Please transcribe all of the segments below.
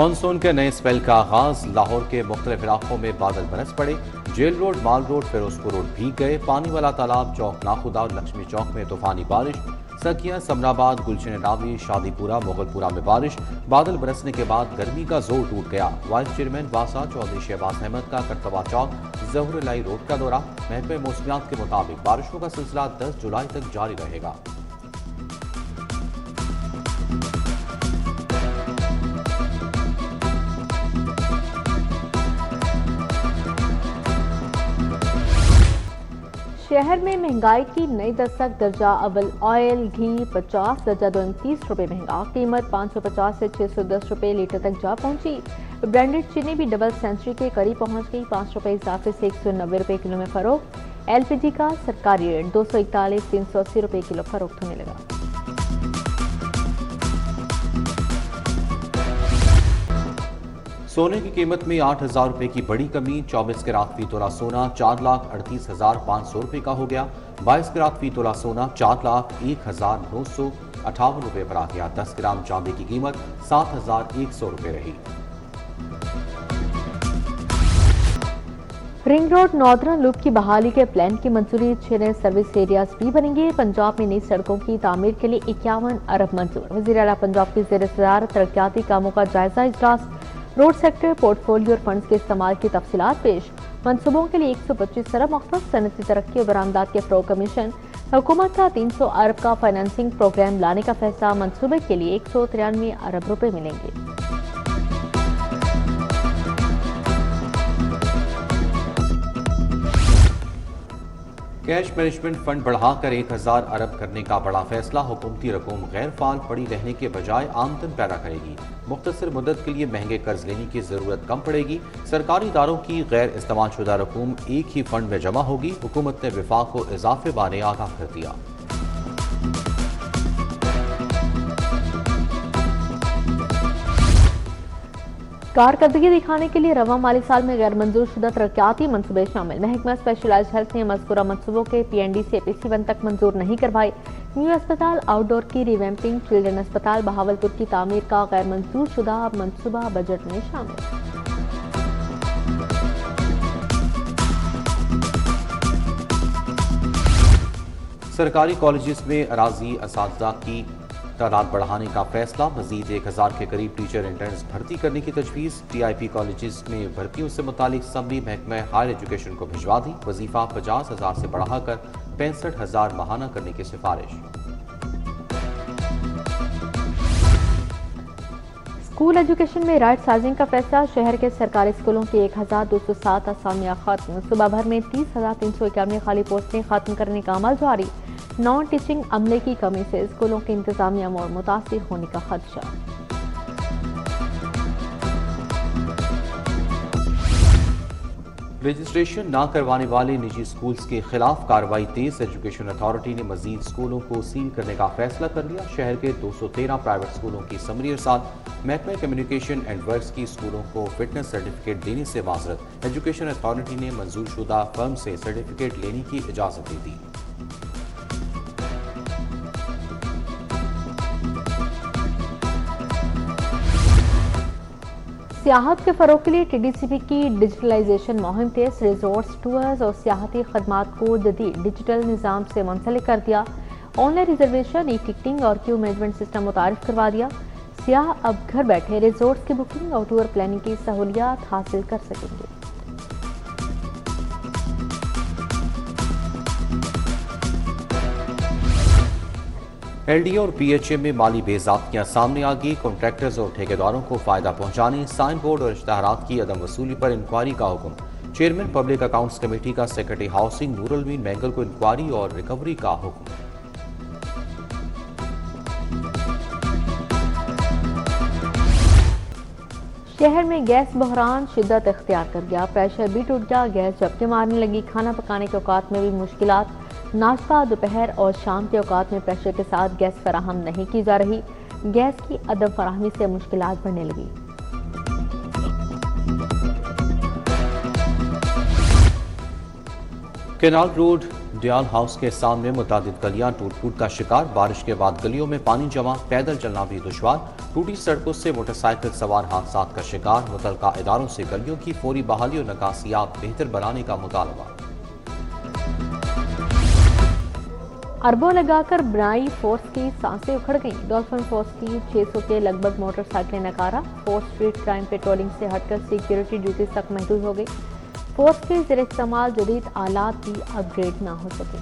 Monsoon के नए spell का आगाज। लाहौर के मुख्तलिफ इलाकों में बादल बरस पड़े। जेल रोड, माल रोड, फिरोजपुर रोड भीग गए। पानी वाला तालाब, चौक नाखुदा और लक्ष्मी चौक में तूफानी बारिश। सकिया, समराबाद, गुलशन नावी, शादीपुरा, मुगलपुरा में बारिश। बादल बरसने के बाद गर्मी का जोर टूट गया। वाइस चेयरमैन वासा चौधरी शहबाज अहमद का करतबा चौक, जहुरलाई रोड का दौरा। महकमे मौसमियात के मुताबिक बारिशों का सिलसिला 10 जुलाई तक जारी रहेगा। शहर में महंगाई की नई दस्तक। दर्जा अव्वल ऑयल, घी 50, दर्जा दो 30 रुपये महंगा। कीमत 550 से 610 रुपये लीटर तक जा पहुंची। ब्रांडेड चीनी भी डबल सेंचुरी के करीब पहुंच गई। 5 रुपये इजाफे से 190 रुपये किलो में फरोख्त। एलपीजी का सरकारी रेट 241 380 रुपये किलो फरोख्त होने लगा। सोने की कीमत में 8,000 रुपये की बड़ी कमी। 24 कैरात फी तोला सोना 4,38,500 रुपये का हो गया। 22 कैरात फी तोला सोना 4,01,958 रुपये पर आ गया। 10 ग्राम चांदी की कीमत 7,100 रुपये रही। रिंग रोड नॉर्दर्न लूप की बहाली के प्लान की मंजूरी। 6 नए सर्विस एरियाज भी बनेंगे। पंजाब में नई सड़कों की तामीर के लिए 51 अरब मंजूर। वज़ीर आला पंजाब की ज़ेर सदारत तरक्याती कामों का जायजा इजलास। रोड सेक्टर पोर्टफोलियो और फंड्स के इस्तेमाल की तफसीलात पेश। मनसूबों के लिए 125 अरब मख्सूस। सनती तरक्की और बरामदात के फ़रोग़ कमीशन। हुकूमत का 300 अरब का फाइनेंसिंग प्रोग्राम लाने का फैसला। मनसूबे के लिए 193 अरब रुपये मिलेंगे। कैश मैनेजमेंट फंड बढ़ाकर 1,000 अरब करने का बड़ा फैसला। हुकूमती रकूम गैर फाल पड़ी रहने के बजाय आमदन पैदा करेगी। मुख्तसर मुद्दत के लिए महंगे कर्ज लेने की जरूरत कम पड़ेगी। सरकारी इदारों की गैर इस्तेमाल शुदा रकूम एक ही फंड में जमा होगी। हुकूमत ने विफाक को इजाफे बाने आगाह कर दिया। कारकर्दगी दिखाने के लिए रवा माली साल में गैर मंजूर शुदा तरक्याती मनसूबे शामिल। महकमा स्पेशलाइज हेल्थ ने मज़कूरा मनसूबों के PND से PC1 तक मंजूर नहीं करवाए। न्यू अस्पताल आउटडोर की रिवैम्पिंग, चिल्ड्रन अस्पताल बहावलपुर की तामीर का गैर मंजूर शुदा मनसूबा बजट में शामिल। सरकारी कॉलेजेस में अराजी असातिज़ा की तादाद बढ़ाने का फैसला। मजीद 1,000 के करीब टीचर इंटर्न्स भर्ती करने की तजवीज़। TIP कॉलेजेस में भर्तियों से मुतालिक समरी महकमा हायर एजुकेशन को भिजवा दी। वजीफा 50,000 से बढ़ाकर 65,000 माहाना करने की सिफारिश। स्कूल एजुकेशन में राइट साइजिंग का फैसला। शहर के सरकारी स्कूलों की 1,207 असामियाँ खत्म। सूबा भर में 30,391 खाली पोस्टें खत्म करने का अमल जारी। नॉन टीचिंग अमले की कमी से स्कूलों की इंतजामिया और मुतासिर होने का खदशा। रजिस्ट्रेशन न करवाने वाले निजी स्कूल्स के खिलाफ कार्रवाई तेज। एजुकेशन अथॉरिटी ने मजीद स्कूलों को सील करने का फैसला कर लिया। शहर के 213 प्राइवेट स्कूलों की समरी साथ महकमा कम्युनिकेशन एंड वर्क्स की स्कूलों को फिटनेस सर्टिफिकेट देने से माजरत। एजुकेशन अथॉरिटी ने मंजूर शुदा फर्म से सर्टिफिकेट लेने की इजाजत दे दी। सियाहत के फ़रोग के लिए TDCP की डिजिटलाइजेशन मुहिम तेज। रिजॉर्ट्स, टूर्स और सियाहती खदमात को जदीद डिजिटल निज़ाम से मुंसलिक कर दिया। ऑनलाइन रिजर्वेशन, ई-टिकटिंग और क्यू मैनेजमेंट सिस्टम मुतारिफ करवा दिया। सियाह अब घर बैठे रिजॉर्ट्स की बुकिंग और टूर प्लानिंग की सहूलियात हासिल कर सकेंगे। LDA और PHA में माली बेज़ाब्तियां सामने आ गई। कॉन्ट्रैक्टर्स और ठेकेदारों को फायदा पहुंचाने, साइन बोर्ड और इश्तहारात की अदम वसूली पर इंक्वायरी का हुक्म। चेयरमैन पब्लिक अकाउंट्स कमेटी का सेक्रेटरी हाउसिंग नूरुल मीन मैंगल को इंक्वायरी और रिकवरी का हुक्म। शहर में गैस बहरान शिद्दत इख्तियार कर गया। प्रेशर भी टूट गया। गैस झपके मारने लगी। खाना पकाने के औकात में भी मुश्किलात। नाश्ता, दोपहर और शाम के औकात में प्रेशर के साथ गैस फराहम नहीं की जा रही। गैस की अदम फराहमी से मुश्किलात बढ़ने लगी। केनाल रोड डियाल हाउस के सामने मुतादिद गलियां टूट फूट का शिकार, बारिश के बाद गलियों में पानी जमा, पैदल चलना भी दुश्वार, टूटी सड़कों से मोटरसाइकिल सवार हादसात का शिकार। मुतलका इदारों से गलियों की फौरी बहाली और निकासियात बेहतर बनाने का मुतालबा। अरबों लगाकर बनाई फोर्स की सांसें उखड़ गईं। डॉल्फिन फोर्स की 600 के लगभग मोटरसाइकिलें नकारा। फोर्स स्ट्रीट क्राइम पेट्रोलिंग से हटकर सिक्योरिटी ड्यूटी तक महदूद हो गई। फोर्स के ज़रिए इस्तेमाल जदीद आलात भी अपग्रेड ना हो सके।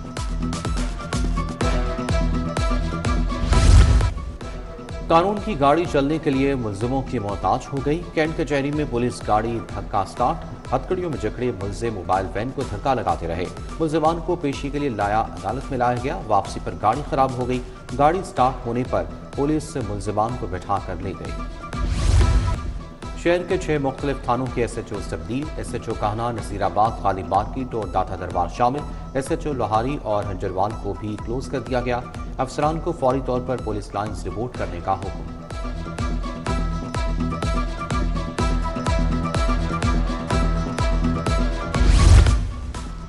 कानून की गाड़ी चलने के लिए मुल्जिमों की मोहताज हो गई। कैंट कचहरी में पुलिस गाड़ी धक्का स्टार्ट, हथकड़ियों में जकड़े मुल्जिम मोबाइल वैन को धक्का लगाते रहे। मुल्जिमान को पेशी के लिए अदालत में लाया गया। वापसी पर गाड़ी खराब हो गई। गाड़ी स्टार्ट होने पर पुलिस मुल्जिमान को बैठा कर ले गई। शहर के 6 मुख्तलिफ थानों के SHO तब्दील। SHO कान्हा, नसीराबाद, खालिद मार्केट और दाता दरबार शामिल। SHO लोहारी और हंजरवाल को भी क्लोज कर दिया गया। अफसरान को फौरी तौर पर पुलिस लाइन्स रिपोर्ट करने का हुक्म।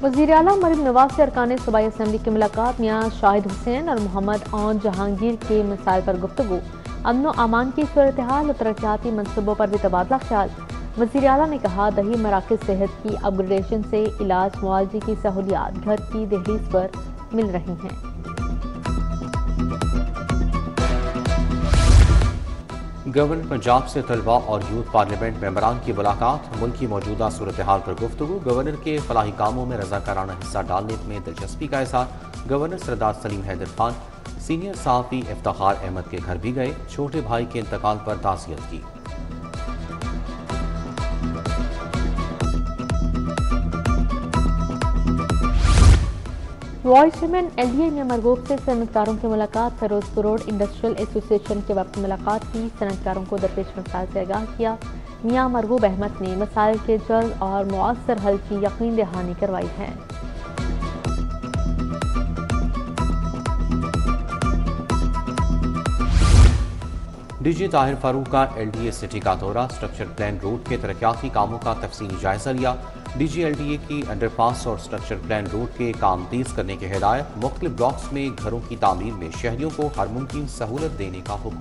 वज़ीर आला मरीम नवाज से अरकान सूबाई असम्बली की मुलाकात। मियां शाहिद हुसैन और मोहम्मद औन जहांगीर के मसाइल पर गुफ्तगू। अमन व अमान की सूरत हाल और तरक्याती मनसूबों पर भी तबादला ख्याल। वज़ीर आला ने कहा, दही मराकज़ सेहत की अपग्रेडेशन से इलाज मुआवजे की सहूलियात घर की दहलीज पर मिल रही हैं। गवर्नर पंजाब से तलबा और यूथ पार्लियामेंट मेंबरान की मुलाकात। मुल्क की मौजूदा सूरत हाल पर गुफ्तगू। गवर्नर के फलाही कामों में रजाकाराना हिस्सा डालने में दिलचस्पी का इज़हार। गवर्नर सरदार सलीम हैदर खान सीनियर सहाफ़ी इफ्तिखार अहमद के घर भी गए। छोटे भाई के इंतकाल पर ताज़ियत की। वाइस चेयरमैन LDA में मरगूब से सनतकारों की मुलाकात। फिरोजपुर रोड इंडस्ट्रियल एसोसिएशन के वक्त मुलाकात की। सनतकारों को दरपेश मसाइल से आगाह किया। मियां मरगूब अहमद ने मसाइल के जल्द और मुअस्सर हल की यकीन दहानी करवाई है। DG ताहिर फारूक का LDA सिटी का दौरा। स्ट्रक्चर प्लान रोड के तरक्याती कामों का तफसीली जायजा लिया। DG LDA की अंडरपास और स्ट्रक्चर प्लान रोड के काम तेज करने की हिदायत। मुख्तलिफ ब्लॉक्स में घरों की तामीर में शहरियों को हर मुमकिन सहूलत देने का हुक्म।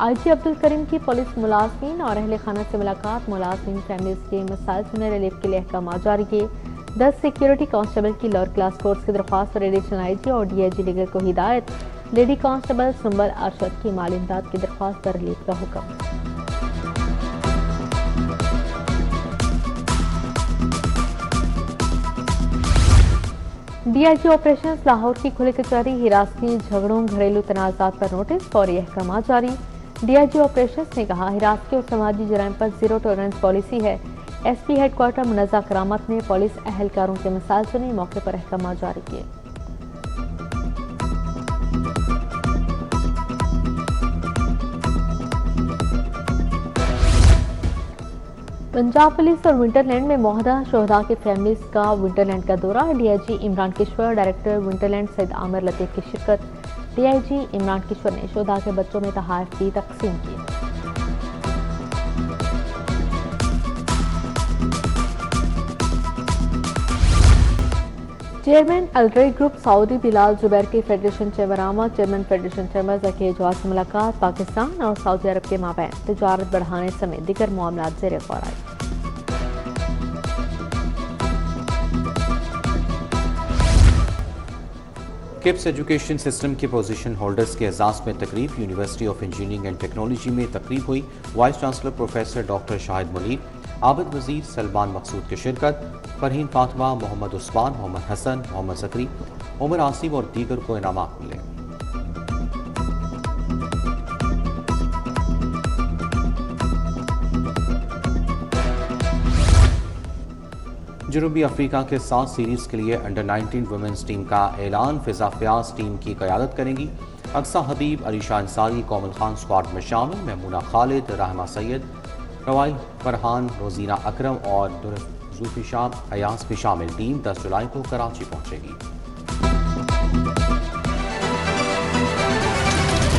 IG अब्दुल करीम की पुलिस मुलाजमीन और अहले खाना से मुलाकात। मुलाजमीन फैमिलीज के मसाइल सुने, रिलीफ के लिए अहकाम जारी किए। 10 सिक्योरिटी कांस्टेबल की लोअर क्लास फोर्स की दरख्वास्त पर एडिशनल IG और DIG लीगर को हिदायत। लेडी कांस्टेबल सुंबल अरशद की माली इमदाद की दरख्वास्त पर रिलीफ का हुक्म। DIG ऑपरेशंस लाहौर की खुली कचहरी। हिरासती झगड़ों, घरेलू तनाज़ात पर नोटिस, फौरी अहकाम जारी। DIG ऑपरेशंस ने कहा, हिरासती और समाजी जराइम पर जीरो टॉलरेंस पॉलिसी है। SP हेडक्वार्टर मुनज़्ज़ा करामत ने पुलिस अहलकारों के मसाइल सुने, मौके पर अहकाम जारी किए। पंजाब पुलिस और विंटरलैंड में मुआहदा। शोहदा की फैमिलीज का विंटरलैंड का दौरा। DIG Imran Kishwar, director Winterland Syed Amir Latif की शिरकत। DIG इमरान किश्वर ने शोहदा के बच्चों में तोहफ़े भी तकसीम किए। Chairman Alrai group Saudi Bilal Zubair की फेडरेशन चैम्बर आमा। Chairman federation chamber Zaki Ejaz से मुलाकात। पाकिस्तान और सऊदी अरब के माबैन तिजारत बढ़ाने समेत दीगर मामलात ज़ेर गौर आए। किप्स एजुकेशन सिस्टम के पोजीशन होल्डर्स के एजाज में तकरीब। University of engineering and technology में तकरीब हुई। Vice chancellor professor doctor Shahid Munir, Abid वजीर, सलमान मकसूद की शिरकत। फरहीन फातिमा, मोहम्मद उस्मान, मोहम्मद हसन, मोहम्मद सकरी, उमर आसिम और दीगर को इनामात मिले। जनूबी अफ्रीका के साथ सीरीज के लिए अंडर 19 वुमेन्स टीम का ऐलान। फिजा फयाज टीम की क़यादत करेंगी। अक्सा हबीब, अलीशा अंसारी, कोमल खान स्क्वाड में शामिल। महमूना खालिद, रहमा सैयद, रवाई फरहान, रोजीना अकरम और जुल्फिशाब अयास भी शामिल। टीम 10 जुलाई को कराची पहुंचेगी।